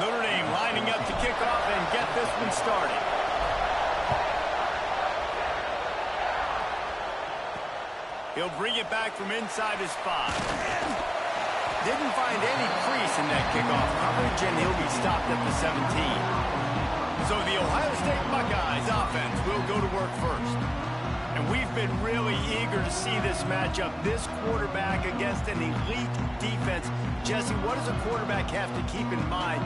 Notre Dame lining up to kick off and get this one started. He'll bring it back from inside his 5. Didn't find any crease in that kickoff coverage, and he'll be stopped at the 17. So the Ohio State Buckeyes offense will go to work first. And we've been really eager to see this matchup. This quarterback against an elite defense. Jesse, what does a quarterback have to keep in mind?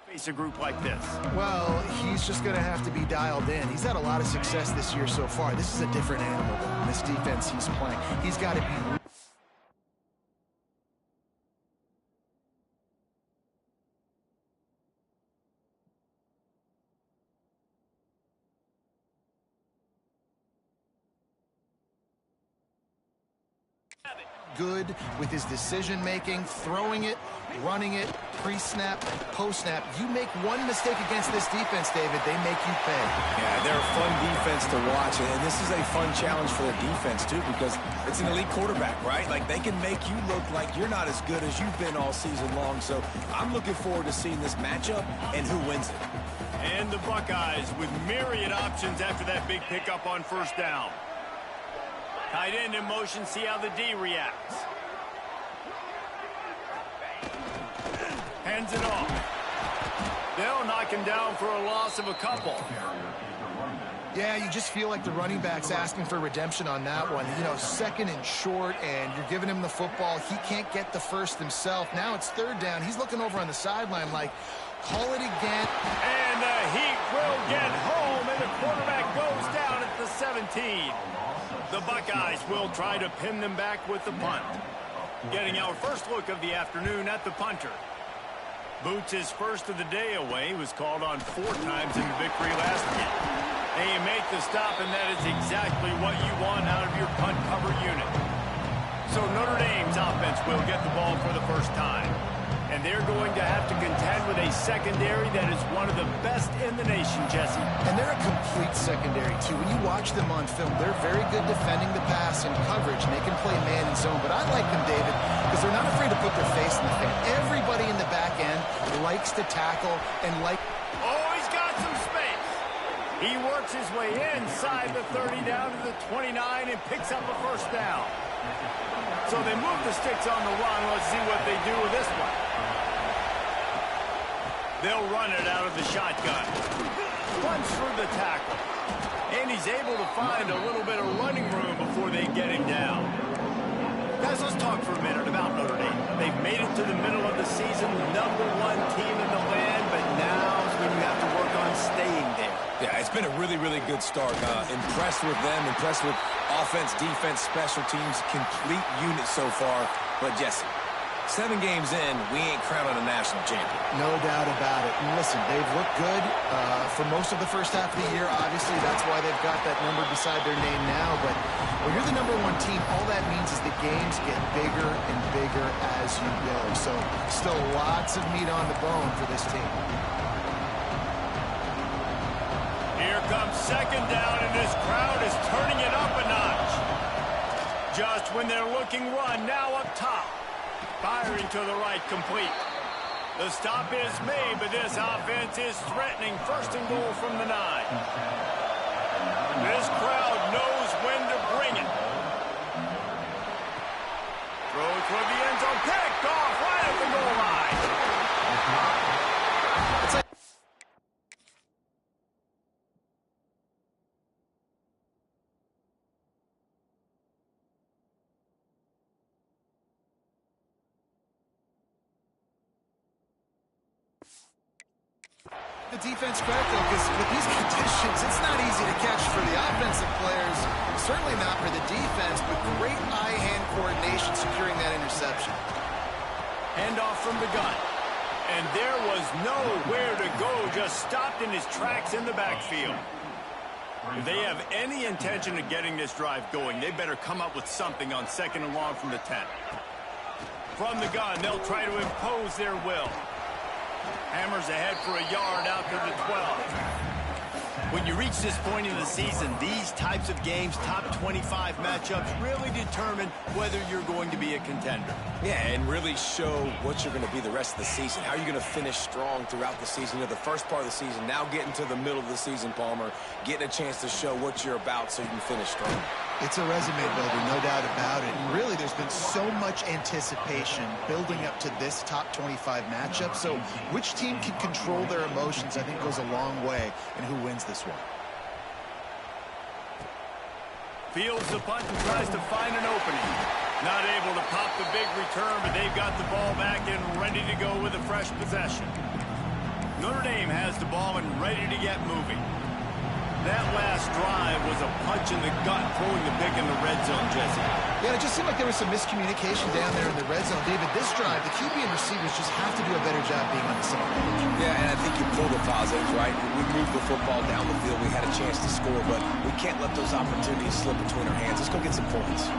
Face a group like this? Well, he's just going to have to be dialed in. He's had a lot of success this year so far. This is a different animal than this defense he's playing. He's got to be... good with his decision-making, throwing it, running it, pre-snap, post-snap. You make one mistake against this defense, David, they make you pay. Yeah, they're a fun defense to watch, and this is a fun challenge for the defense, too, because it's an elite quarterback, right? Like, they can make you look like you're not as good as you've been all season long, so I'm looking forward to seeing this matchup and who wins it. And the Buckeyes with myriad options after that big pickup on first down. Tight end in motion, see how the D reacts. Hands it off. They'll knock him down for a loss of a couple. Yeah, you just feel like the running back's asking for redemption on that one. You know, second and short, and you're giving him the football. He can't get the first himself. Now it's third down. He's looking over on the sideline like, call it again. And the Heat will get home, and the quarterback goes down at the 17. The Buckeyes will try to pin them back with the punt. Getting our first look of the afternoon at the punter. Boots his first of the day away. Was called on 4 times in the victory last week. They make the stop, and that is exactly what you want out of your punt cover unit. So Notre Dame's offense will get the ball for the first time. And they're going to have to contend with a secondary that is one of the best in the nation, Jesse. And they're a complete secondary, too. When you watch them on film, they're very good defending the pass and coverage, and they can play man and zone. But I like them, David, because they're not afraid to put their face in the fan. Everybody in the back end likes to tackle and like... Oh, he's got some space. He works his way inside the 30 down to the 29 and picks up a first down. So they move the sticks on the run. Let's see what they do with this one. They'll run it out of the shotgun. Runs through the tackle. And he's able to find a little bit of running room before they get him down. Guys, let's talk for a minute about Notre Dame. They've made it to the middle of the season, #1 team in the land, but now is when you have to work on staying there. Yeah, it's been a really, really good start. Impressed with them, impressed with offense, defense, special teams, complete unit so far. But Jesse, 7 games in, we ain't crowning a national champion. No doubt about it. And listen, they've looked good for most of the first half of the year. Obviously, that's why they've got that number beside their name now. But when you're the #1 team, all that means is the games get bigger and bigger as you go. So still lots of meat on the bone for this team. Here comes second down, and this crowd is turning it up a notch. Just when they're looking run, now up top. Firing to the right, complete. The stop is made, but this offense is threatening. First and goal from the 9. This crowd knows when to bring it. the defense credit, though, because with these conditions, it's not easy to catch for the offensive players, certainly not for the defense, but great eye-hand coordination securing that interception. Handoff from the gun. And there was nowhere to go, just stopped in his tracks in the backfield. If they have any intention of getting this drive going, they better come up with something on 2nd and long from the 10. From the gun, they'll try to impose their will. Hammers ahead for a yard out to the 12. When you reach this point in the season, these types of games, top 25 matchups, really determine whether you're going to be a contender. Yeah, and really show what you're going to be the rest of the season. How are you going to finish strong throughout the season? You know, the first part of the season, now getting to the middle of the season, Palmer, getting a chance to show what you're about so you can finish strong. It's a resume builder, no doubt about it. And really, there's been so much anticipation building up to this top 25 matchup. So which team can control their emotions, I think, goes a long way in who wins this one. Fields the punt and tries to find an opening. Not able to pop the big return, but they've got the ball back and ready to go with a fresh possession. Notre Dame has the ball and ready to get moving. That last drive was a punch in the gut, throwing the pick in the red zone, Jesse. Yeah, it just seemed like there was some miscommunication down there in the red zone. David, this drive, the QB and receivers just have to do a better job being on the same page. Yeah, and I think you pull the positives, right? We moved the football down the field. We had a chance to score, but we can't let those opportunities slip between our hands. Let's go get some points.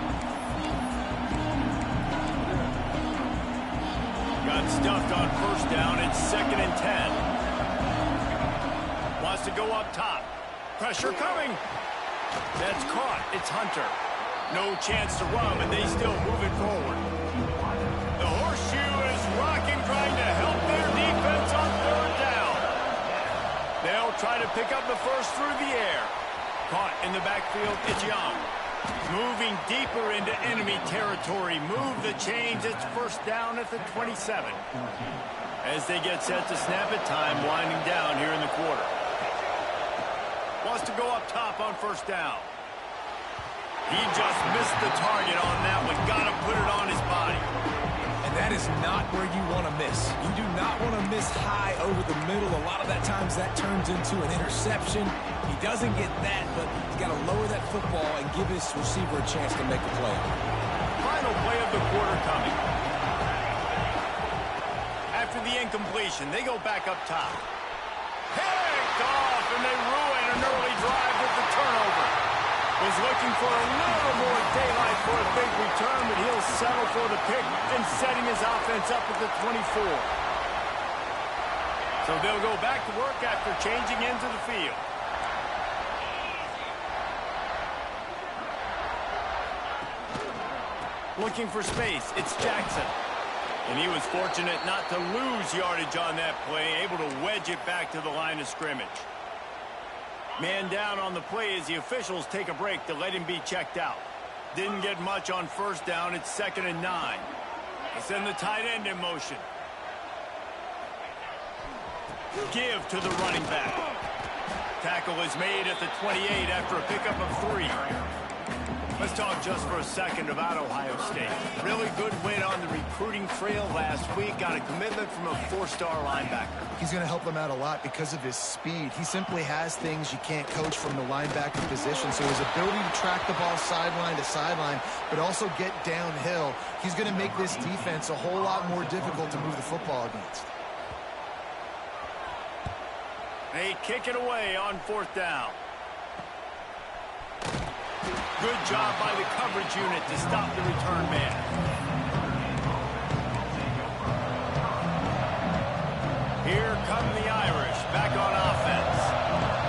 Got stuffed on 1st down. It's 2nd and 10. Wants to go up top. Pressure coming. That's caught. It's Hunter. No chance to run, but they still move it forward. The horseshoe is rocking, trying to help their defense on 3rd down. They'll try to pick up the first through the air. Caught in the backfield. It's Young. Moving deeper into enemy territory. Move the chains. It's 1st down at the 27. As they get set to snap it, time winding down here in the quarter. Wants to go up top on 1st down. He just missed the target on that one. Got to put it on his body. And that is not where you want to miss. You do not want to miss high over the middle. A lot of that times that turns into an interception. He doesn't get that, but he's got to lower that football and give his receiver a chance to make a play. Final play of the quarter coming. After the incompletion, they go back up top. Picked off, and they ruin an early drive with the turnover. Was looking for a little more daylight for a big return, but he'll settle for the pick and setting his offense up at the 24. So they'll go back to work after changing into the field. Looking for space, it's Jackson. And he was fortunate not to lose yardage on that play, able to wedge it back to the line of scrimmage. Man down on the play as the officials take a break to let him be checked out. Didn't get much on 1st down. It's 2nd and 9. They send the tight end in motion. Give to the running back. Tackle is made at the 28 after a pickup of 3. Let's talk just for a second about Ohio State. Really good win on the recruiting trail last week. Got a commitment from a 4-star linebacker. He's going to help them out a lot because of his speed. He simply has things you can't coach from the linebacker position. So his ability to track the ball sideline to sideline, but also get downhill, he's going to make this defense a whole lot more difficult to move the football against. They kick it away on 4th down. Good job by the coverage unit to stop the return man. Here come the Irish back on offense.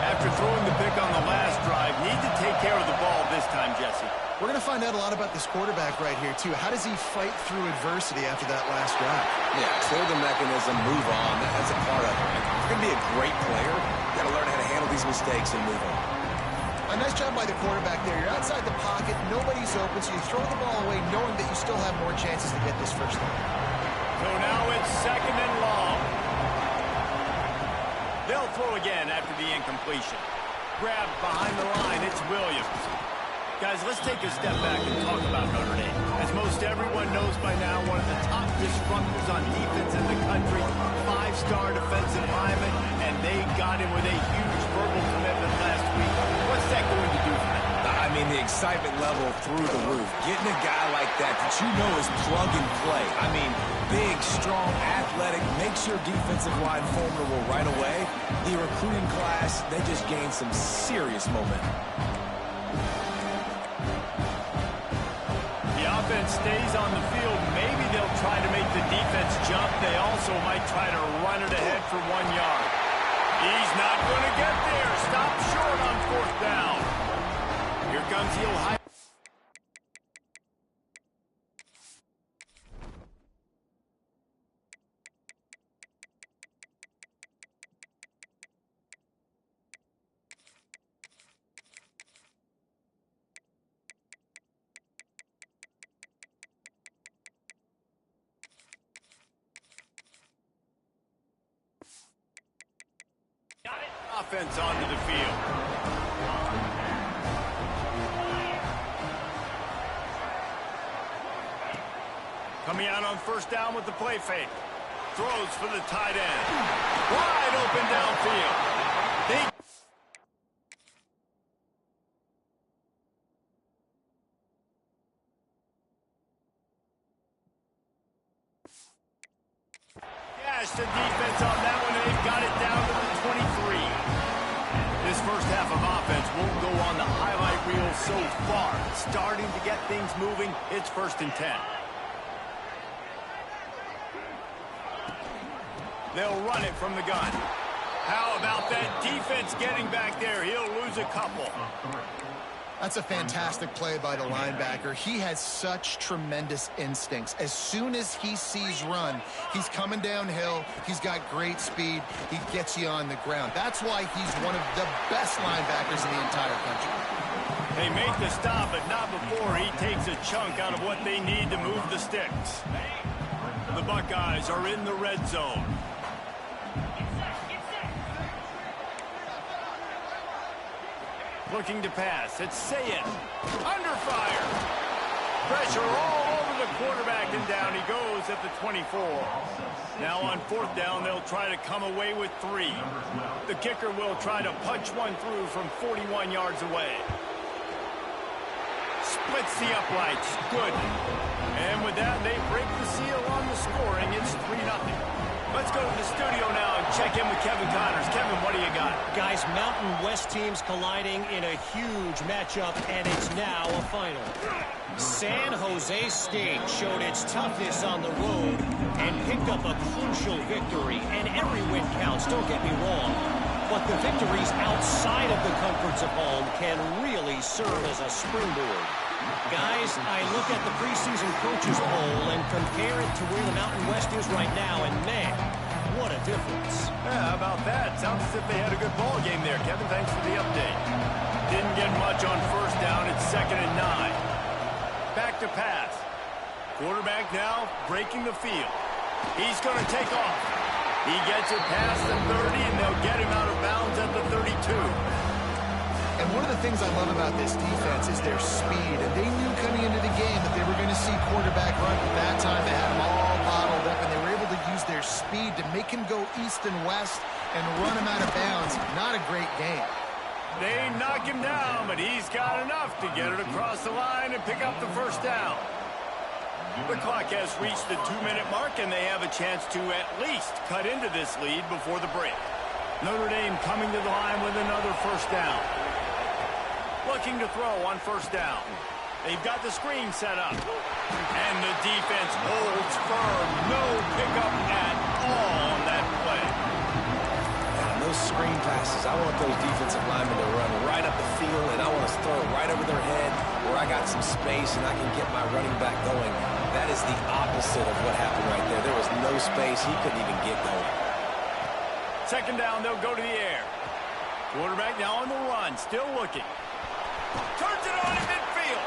After throwing the pick on the last drive, need to take care of the ball this time, Jesse. We're going to find out a lot about this quarterback right here, too. How does he fight through adversity after that last drive? Yeah, clear the mechanism, move on. That's a part of it. If you're going to be a great player, you got to learn how to handle these mistakes and move on. A nice job by the quarterback there. You're outside the pocket, nobody's open, so you throw the ball away knowing that you still have more chances to get this first down. So now it's 2nd and long. They'll throw again after the incompletion. Grabbed behind the line, it's Williams. Guys, let's take a step back and talk about Notre Dame. As most everyone knows by now, one of the top disruptors on defense in the country, five-star defensive lineman, and they got him with a huge verbal commitment last week. What's that going to do for them? I mean, the excitement level through the roof. Getting a guy like that you know is plug and play. I mean, big, strong, athletic, makes your defensive line formidable right away. The recruiting class, they just gained some serious momentum. The offense stays on the field. Maybe they'll try to make the defense jump. They also might try to run it ahead for 1 yard. He's not going to get there. Stop short on 4th down. Here comes the Ohio. Offense onto the field. Coming out on 1st down with the play fake. Throws for the tight end. Wide open downfield. They gashed the defense on that one, and they've got it down to the 23. This first half of offense won't go on the highlight reel so far. Starting to get things moving. It's 1st and 10. They'll run it from the gun. How about that defense getting back there? He'll lose a couple. That's a fantastic play by the linebacker. He has such tremendous instincts. As soon as he sees run, he's coming downhill. He's got great speed. He gets you on the ground. That's why he's one of the best linebackers in the entire country. They make the stop, but not before he takes a chunk out of what they need to move the sticks. The Buckeyes are in the red zone. Looking to pass. It's Sayed. Under fire. Pressure all over the quarterback, and down he goes at the 24. Now on 4th down, they'll try to come away with 3. The kicker will try to punch one through from 41 yards away. Splits the uprights. Good. And with that, they break the seal on the scoring. It's 3-0. Let's go to the studio now and check in with Kevin Connors. Kevin, what do you got? Guys, Mountain West teams colliding in a huge matchup, and it's now a final. San Jose State showed its toughness on the road and picked up a crucial victory. And every win counts, don't get me wrong. But the victories outside of the comforts of home can really serve as a springboard. Guys, I look at the preseason coaches poll and compare it to where the Mountain West is right now, and man, what a difference. Yeah, how about that? Sounds as if they had a good ball game there. Kevin, thanks for the update. Didn't get much on 1st down. It's 2nd and 9. Back to pass. Quarterback now breaking the field. He's going to take off. He gets it past the 30, and they'll get him out of bounds at the 32. And one of the things I love about this defense is their speed. And they knew coming into the game that they were going to see quarterback run. At that time, they had them all bottled up, and they were able to use their speed to make him go east and west and run him out of bounds. Not a great game. They knock him down, but he's got enough to get it across the line and pick up the 1st down. The clock has reached the 2-minute mark, and they have a chance to at least cut into this lead before the break. Notre Dame coming to the line with another 1st down. Looking to throw on 1st down. They've got the screen set up. And the defense holds firm. No pickup at all on that play. And those screen passes, I want those defensive linemen to run right up the field, and I want to throw it right over their head where I got some space and I can get my running back going. That is the opposite of what happened right there. There was no space. He couldn't even get going. 2nd down, they'll go to the air. Quarterback now on the run, still looking. Turns it on in midfield.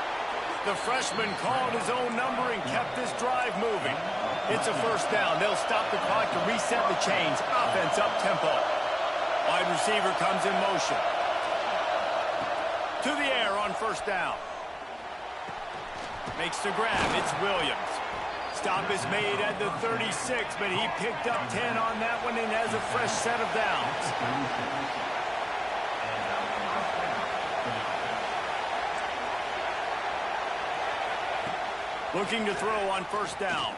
The freshman called his own number and kept this drive moving. It's a 1st down. They'll stop the clock to reset the chains. Offense up tempo. Wide receiver comes in motion. To the air on 1st down. Makes the grab. It's Williams. Stop is made at the 36, but he picked up 10 on that one and has a fresh set of downs. Looking to throw on first down.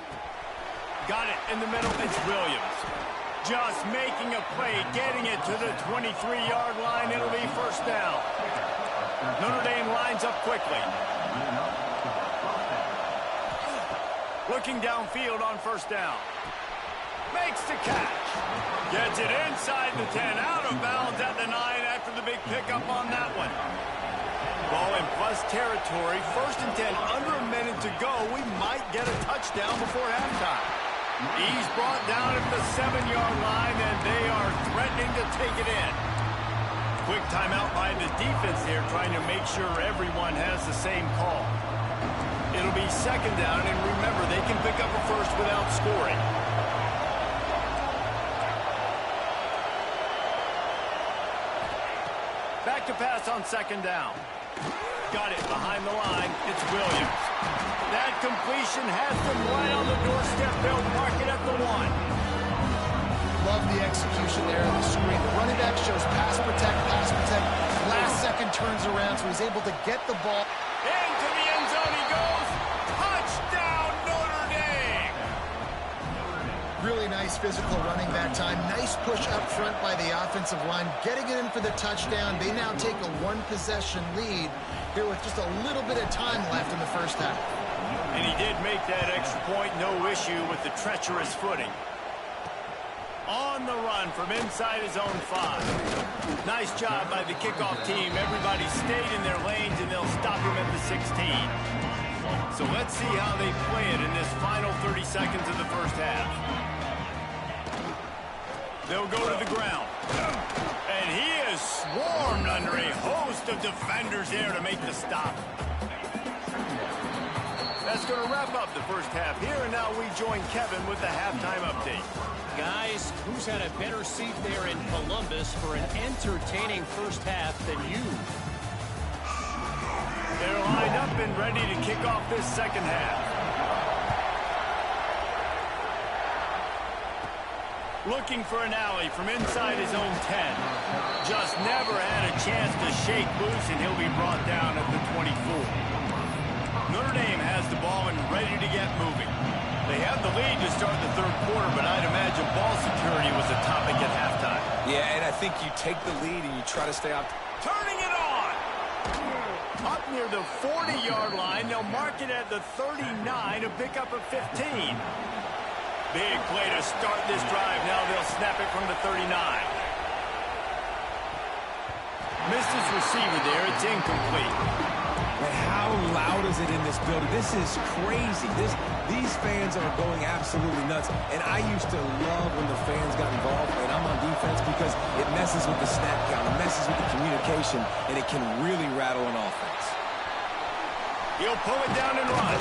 Got it in the middle. It's Williams. Just making a play, getting it to the 23-yard line. It'll be first down. Notre Dame lines up quickly. Looking downfield on first down. Makes the catch. Gets it inside the 10. Out of bounds at the 9 after the big pickup on that one. Ball in plus territory. First and 10. Under a minute to go. We might get a touchdown before halftime. He's brought down at the 7-yard line, and they are threatening to take it in. Quick timeout by the defense here, trying to make sure everyone has the same call. It'll be second down, and remember, they can pick up a first without scoring. Back to pass on second down. Got it behind the line. It's Williams. That completion has them right on the doorstep. They'll mark it at the 1. Love the execution there on the screen. The running back shows pass protect, pass protect. Last second turns around, so he's able to get the ball. Into the end zone he goes. Touchdown, Notre Dame! Really nice physical running that time. Nice push up front by the offensive line. Getting it in for the touchdown. They now take a one-possession lead here with just a little bit of time left in the first half. And he did make that extra point. No issue with the treacherous footing. On the run from inside his own 5. Nice job by the kickoff team. Everybody stayed in their lanes, and they'll stop him at the 16. So let's see how they play it in this final 30 seconds of the first half. They'll go to the ground. And he is swarmed under a host of defenders there to make the stop. That's going to wrap up the first half here, and now we join Kevin with the halftime update. Guys, who's had a better seat there in Columbus for an entertaining first half than you? They're lined up and ready to kick off this second half. Looking for an alley from inside his own 10. Just never had a chance to shake loose, and he'll be brought down at the 24. Notre Dame has the ball and ready to get moving. They have the lead to start the third quarter, but I'd imagine ball security was a topic at halftime. Yeah, and I think you take the lead and you try to stay out. Turning it on! Up near the 40-yard line, they'll mark it at the 39 to pick up a 15. Big play to start this drive. Now they'll snap it from the 39. Missed his receiver there. It's incomplete. But how loud is it in this building? This is crazy. These fans are going absolutely nuts. And I used to love when the fans got involved, and I'm on defense, because it messes with the snap count, it messes with the communication, and it can really rattle an offense. He'll pull it down and run.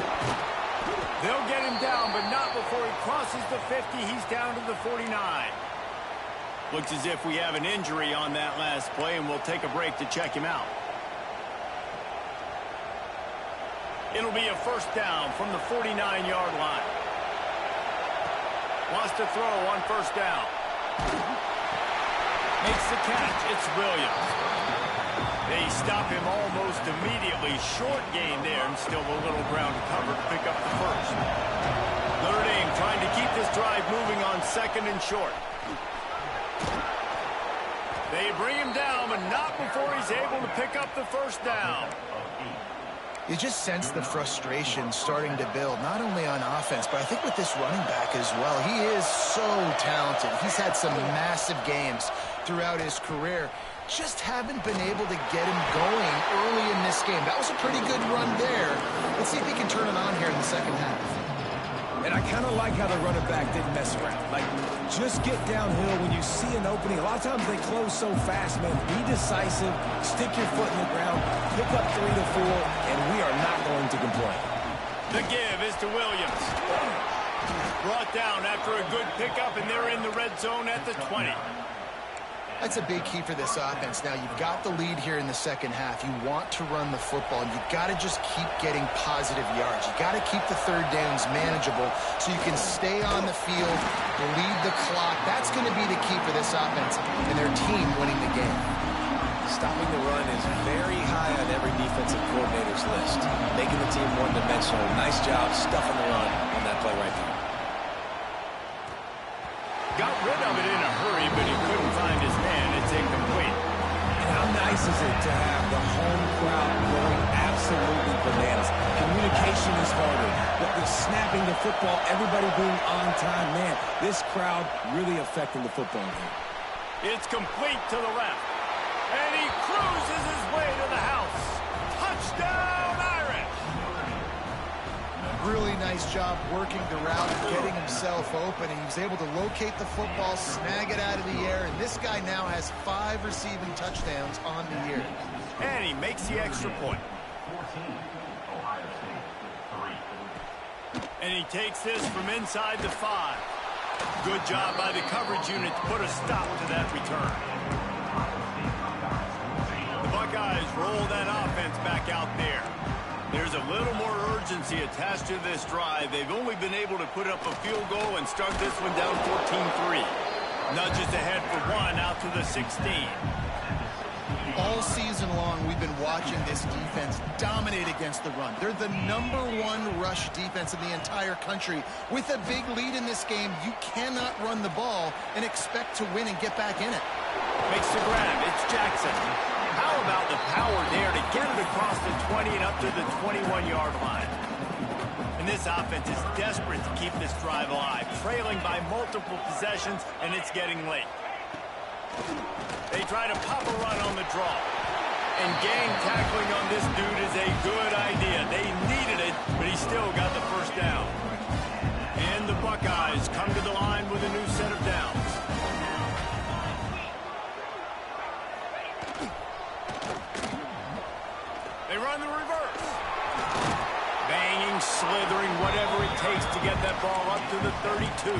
They'll get him down, but not before he crosses the 50. He's down to the 49. Looks as if we have an injury on that last play, and we'll take a break to check him out. It'll be a first down from the 49-yard line. Wants to throw on first down. Makes the catch. It's Williams. They stop him almost immediately. Short gain there, and still a little ground to cover to pick up the first. Notre Dame trying to keep this drive moving on second and short. They bring him down, but not before he's able to pick up the first down. You just sense the frustration starting to build, not only on offense, but I think with this running back as well. He is so talented. He's had some massive games throughout his career. Just haven't been able to get him going early in this game. That was a pretty good run there. Let's see if he can turn it on here in the second half. And I kind of like how the running back didn't mess around. Like, just get downhill when you see an opening. A lot of times they close so fast, man. Be decisive, stick your foot in the ground, pick up 3 to 4, and we are not going to complain. The give is to Williams. Brought down after a good pickup, and they're in the red zone at the 20. That's a big key for this offense. Now, you've got the lead here in the second half. You want to run the football. You've got to just keep getting positive yards. You've got to keep the third downs manageable so you can stay on the field, lead the clock. That's going to be the key for this offense and their team winning the game. Stopping the run is very high on every defensive coordinator's list. Making the team one-dimensional. Nice job stuffing the run on that play right there. Got rid of it in a hurry, but he couldn't find his man. It's incomplete. And how nice is it to have the home crowd going absolutely bananas? Communication is harder. The snapping the football, everybody being on time. Man, this crowd really affecting the football game. It's complete to the left. And he cruises his way to the house. Touchdown, Irish! Really nice job working the route and getting himself open. And he was able to locate the football, snag it out of the air. And this guy now has 5 receiving touchdowns on the year. And he makes the extra point. And he takes this from inside the 5. Good job by the coverage unit to put a stop to that return. The Buckeyes roll that offense back out there. There's a little more urgency attached to this drive. They've only been able to put up a field goal and start this one down 14-3. Nudges ahead for 1 out to the 16. All season long, we've been watching this defense dominate against the run. They're the #1 rush defense in the entire country. With a big lead in this game, you cannot run the ball and expect to win and get back in it. Makes the grab. It's Jackson. How about the power there to get it across the 20 and up to the 21-yard line? And this offense is desperate to keep this drive alive, trailing by multiple possessions, and it's getting late. They try to pop a run on the draw. And gang tackling on this dude is a good idea. They needed it, but he still got the first down. And the Buckeyes come to the line with a new set of downs. They run the reverse. Banging, slithering, whatever it takes to get that ball up to the 32.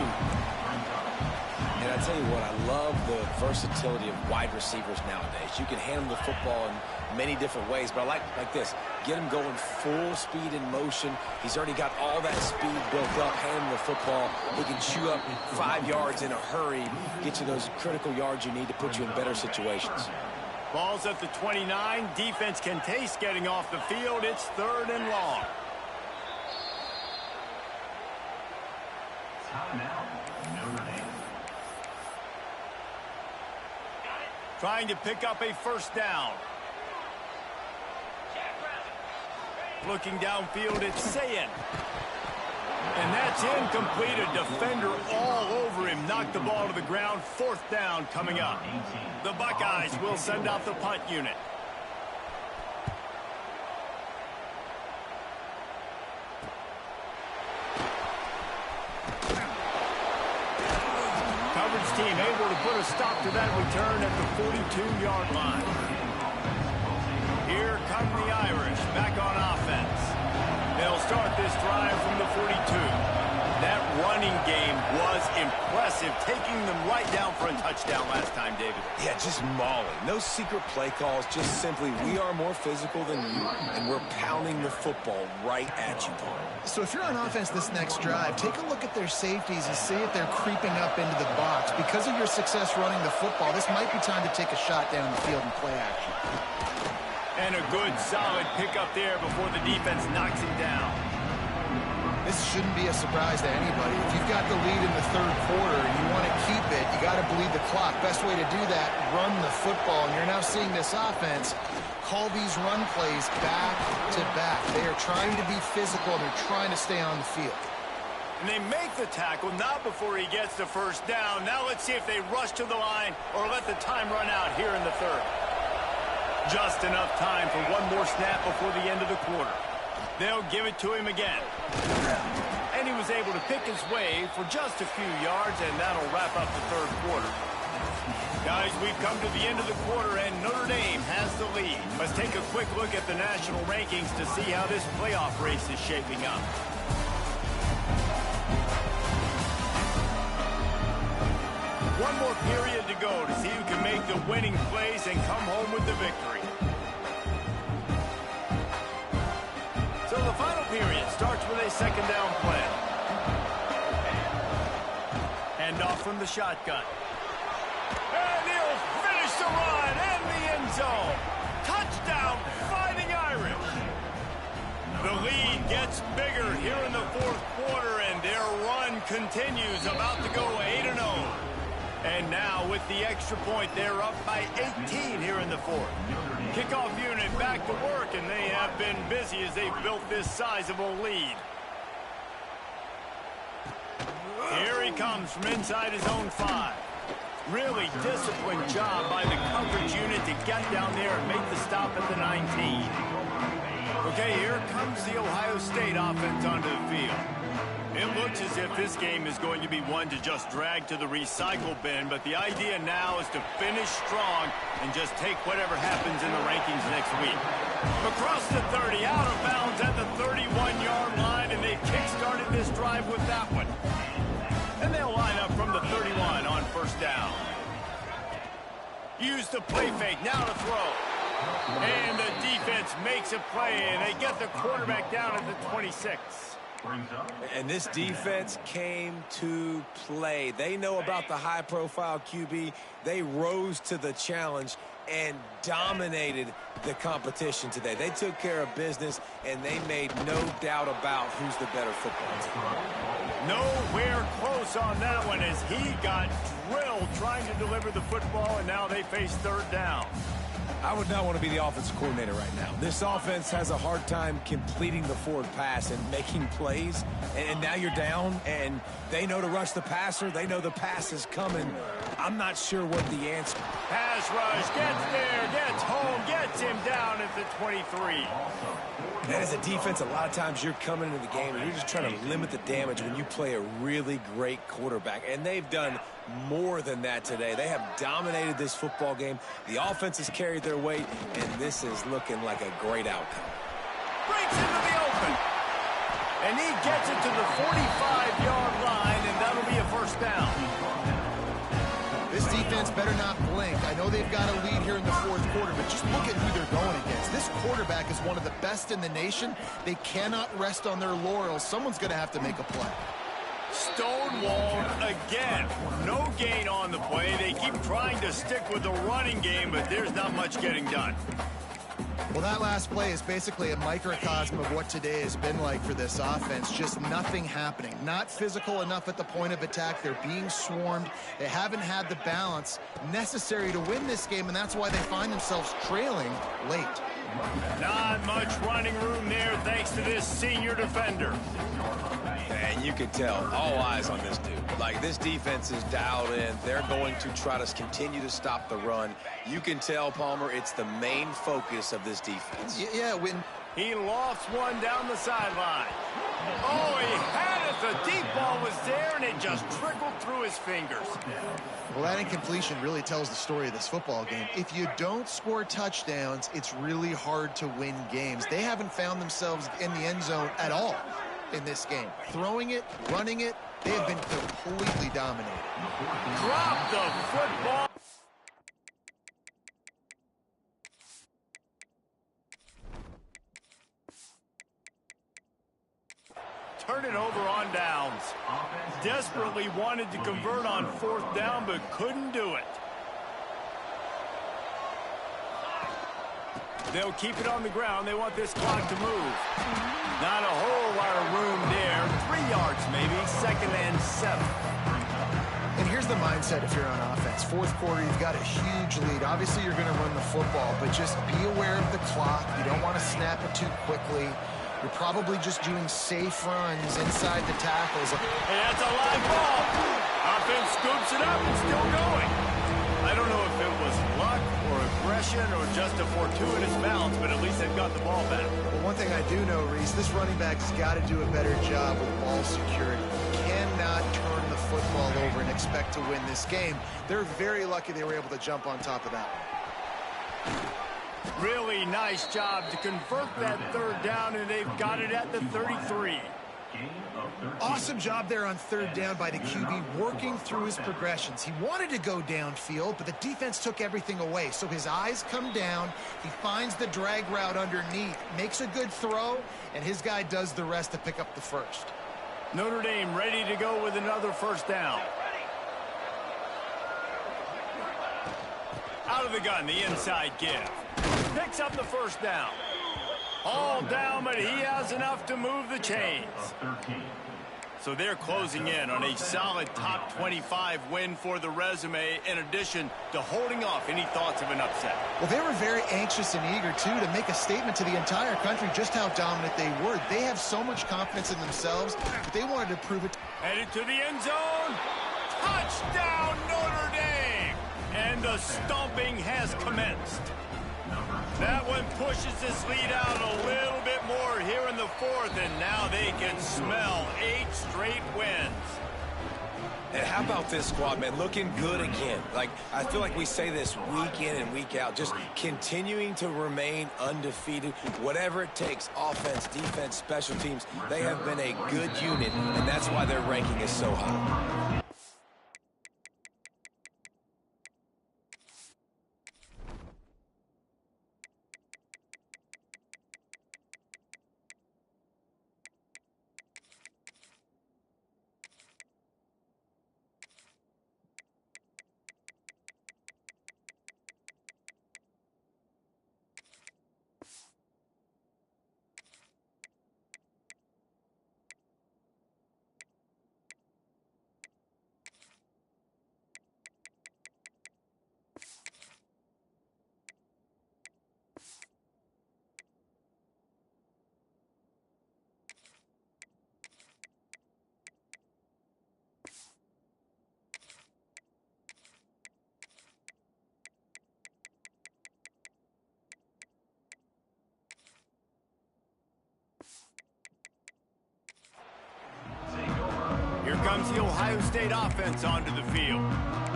And I tell you what, I love the versatility of wide receivers nowadays. You can hand them the football in many different ways, but I like this. Get him going full speed in motion. He's already got all that speed built up. Hand him the football. He can chew up 5 yards in a hurry, get you those critical yards you need to put you in better situations. Ball's at the 29. Defense can taste getting off the field. It's 3rd and long. Trying to pick up a first down. Looking downfield, it's Sayin. And that's incomplete. A defender all over him. Knocked the ball to the ground. 4th down coming up. The Buckeyes will send out the punt unit. Coverage team able to put a stop to that return at the 42-yard line. Here come the Irish back on offense. They'll start this drive from the 42. That running game was impressive, taking them right down for a touchdown last time, David. Yeah, just mauling. No secret play calls, just simply we are more physical than you, and we're pounding the football right at you. So if you're on offense this next drive, take a look at their safeties and see if they're creeping up into the box. Because of your success running the football, this might be time to take a shot down the field and play action. And a good, solid pickup there before the defense knocks him down. This shouldn't be a surprise to anybody. If you've got the lead in the 3rd quarter and you want to keep it, you got to bleed the clock. Best way to do that, run the football. And you're now seeing this offense call these run plays back to back. They are trying to be physical, and they're trying to stay on the field. And they make the tackle, not before he gets the first down. Now let's see if they rush to the line or let the time run out here in the 3rd. Just enough time for one more snap before the end of the quarter. They'll give it to him again. And he was able to pick his way for just a few yards, and that'll wrap up the 3rd quarter. Guys, we've come to the end of the quarter, and Notre Dame has the lead. Let's take a quick look at the national rankings to see how this playoff race is shaping up. One more period to go to see who can make the winning plays and come home with the victory. So the final period starts with a second down play. Hand off from the shotgun. And he'll finish the run in the end zone. Touchdown, Fighting Irish. The lead gets bigger here in the fourth quarter, and their run continues, about to go 8-0. And now with the extra point, they're up by 18 here in the fourth. Kickoff unit back to work, and they have been busy as they've built this sizable lead. Here he comes from inside his own 5. Really disciplined job by the coverage unit to get down there and make the stop at the 19. Okay, here comes the Ohio State offense onto the field. It looks as if this game is going to be one to just drag to the recycle bin, but the idea now is to finish strong and just take whatever happens in the rankings next week. Across the 30, out of bounds at the 31-yard line, and they've kick-started this drive with that one. And they'll line up from the 31 on first down. Use the play fake, now to throw. And the defense makes a play, and they get the quarterback down at the 26. And this defense came to play. They know about the high-profile QB. They rose to the challenge and dominated the competition today. They took care of business, and they made no doubt about who's the better football team. Nowhere close on that one as he got drilled trying to deliver the football, and now they face third down. I would not want to be the offensive coordinator right now. This offense has a hard time completing the forward pass and making plays. And now you're down, and they know to rush the passer. They know the pass is coming. I'm not sure what the answer. Pass rush, gets there, gets home, gets him down at the 23. And as a defense, a lot of times you're coming into the game and you're just trying to limit the damage when you play a really great quarterback. And they've done more than that today. They have dominated this football game. The offense has carried their weight, and this is looking like a great outcome. Breaks into the open. And he gets it to the 45-yard line, and that'll be a first down. This defense better not blink. I know they've got a lead here in the fourth quarter, but just look at who they're going against. This quarterback is one of the best in the nation. They cannot rest on their laurels. Someone's going to have to make a play. Stonewalled again. No gain on the play. They keep trying to stick with the running game, but there's not much getting done. Well, that last play is basically a microcosm of what today has been like for this offense. Just nothing happening. Not physical enough at the point of attack. They're being swarmed. They haven't had the balance necessary to win this game, and that's why they find themselves trailing late. Not much running room there thanks to this senior defender. And you could tell, all eyes on this dude. Like, this defense is dialed in. They're going to try to continue to stop the run. You can tell, Palmer, it's the main focus of this defense. Yeah, when he lofts one down the sideline. Oh, he had it. The deep ball was there, and it just trickled through his fingers. Well, that incompletion really tells the story of this football game. If you don't score touchdowns, it's really hard to win games. They haven't found themselves in the end zone at all in this game. Throwing it, running it, they have been completely dominated. Drop the football. Turn it over on downs. Desperately wanted to convert on fourth down, but couldn't do it. They'll keep it on the ground. They want this clock to move. Not a whole lot of room there. 3 yards maybe, 2nd and 7. And here's the mindset if you're on offense. Fourth quarter, you've got a huge lead. Obviously, you're going to run the football, but just be aware of the clock. You don't want to snap it too quickly. You're probably just doing safe runs inside the tackles. And that's a live ball. Offense scoops it up and still going. I don't know if it was luck or aggression or just a fortuitous bounce, but at least they've got the ball back. Well, one thing I do know, Reese, this running back has got to do a better job with ball security. Cannot turn the football over and expect to win this game. They're very lucky they were able to jump on top of that one. Really nice job to convert that third down, and they've got it at the 33. Awesome job there on third down by the QB, working through his progressions. He wanted to go downfield, but the defense took everything away. So his eyes come down, he finds the drag route underneath, makes a good throw, and his guy does the rest to pick up the first. Notre Dame ready to go with another first down. Out of the gun, the inside give. Picks up the first down. All down, but he has enough to move the chains. So they're closing in on a solid top 25 win for the resume, in addition to holding off any thoughts of an upset. Well, they were very anxious and eager, too, to make a statement to the entire country just how dominant they were. They have so much confidence in themselves, but they wanted to prove it. Headed to the end zone. Touchdown, Notre Dame! And the stomping has commenced. That one pushes this lead out a little bit more here in the fourth, and now they can smell 8 straight wins. And how about this squad, man? Looking good again. Like, I feel like we say this week in and week out, just continuing to remain undefeated. Whatever it takes, offense, defense, special teams, they have been a good unit, and that's why their ranking is so high. Here comes the Ohio State offense onto the field.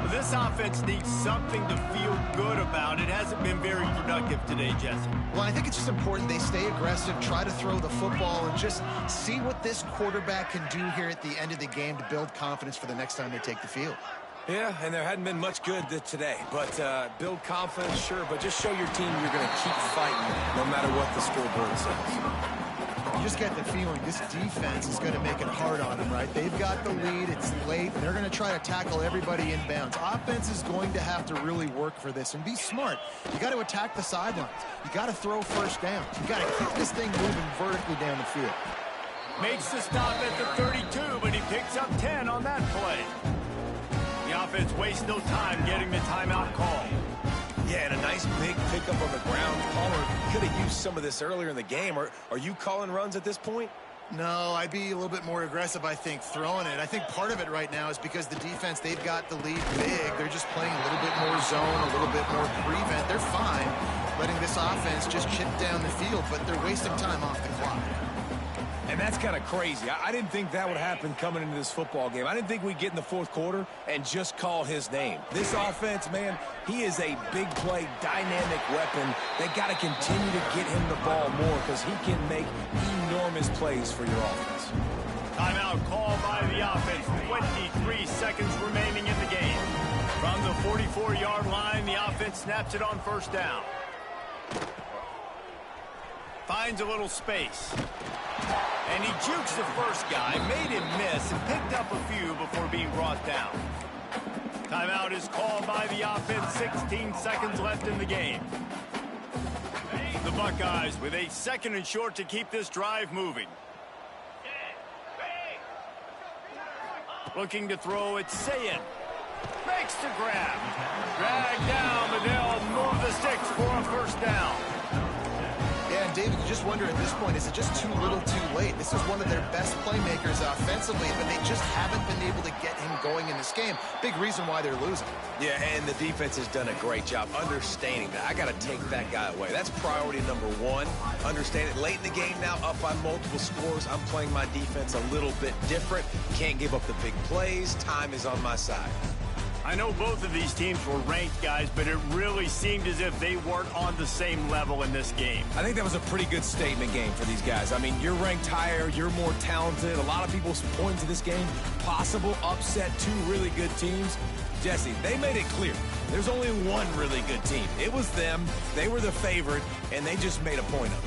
This offense needs something to feel good about. It hasn't been very productive today, Jesse. Well, I think it's just important they stay aggressive, try to throw the football, and just see what this quarterback can do here at the end of the game to build confidence for the next time they take the field. Yeah, and there hadn't been much good today. But build confidence, sure, but just show your team you're going to keep fighting no matter what the scoreboard says. You just get the feeling this defense is going to make it hard on them, right? They've got the lead, it's late, and they're going to try to tackle everybody inbounds. Offense is going to have to really work for this and be smart. You got to attack the sidelines. You got to throw first downs. You got to keep this thing moving vertically down the field. Makes the stop at the 32, but he picks up 10 on that play. The offense wastes no time getting the timeout call. Yeah, and a nice big pickup on the ground. Pollard could have used some of this earlier in the game. Are you calling runs at this point? No, I'd be a little bit more aggressive, I think, throwing it. I think part of it right now is because the defense, they've got the lead big. They're just playing a little bit more zone, a little bit more prevent. They're fine letting this offense just chip down the field, but they're wasting time off the clock. And that's kind of crazy. I didn't think that would happen coming into this football game. I didn't think we'd get in the fourth quarter and just call his name. This offense, man, he is a big play, dynamic weapon. They got to continue to get him the ball more because he can make enormous plays for your offense. Timeout call by the offense. 23 seconds remaining in the game. From the 44-yard line, the offense snaps it on first down. Finds a little space. And he jukes the first guy, made him miss, and picked up a few before being brought down. Timeout is called by the offense. 16 seconds left in the game. The Buckeyes with a second and short to keep this drive moving. Looking to throw, it's Sayin. Makes the grab. Dragged down, but they'll move the sticks for a first down. Yeah, and David, you just wonder at this point, is it just too little too late? This is one of their best playmakers offensively, but they just haven't been able to get him going in this game. Big reason why they're losing. Yeah, and the defense has done a great job understanding that. I got to take that guy away. That's priority number one. Understand it. Late in the game now, up by multiple scores. I'm playing my defense a little bit different. Can't give up the big plays. Time is on my side. I know both of these teams were ranked, guys, but it really seemed as if they weren't on the same level in this game. I think that was a pretty good statement game for these guys. I mean, you're ranked higher, you're more talented. A lot of people point to this game, possible upset, two really good teams. Jesse, they made it clear. There's only one really good team. It was them. They were the favorite, and they just made a point of it.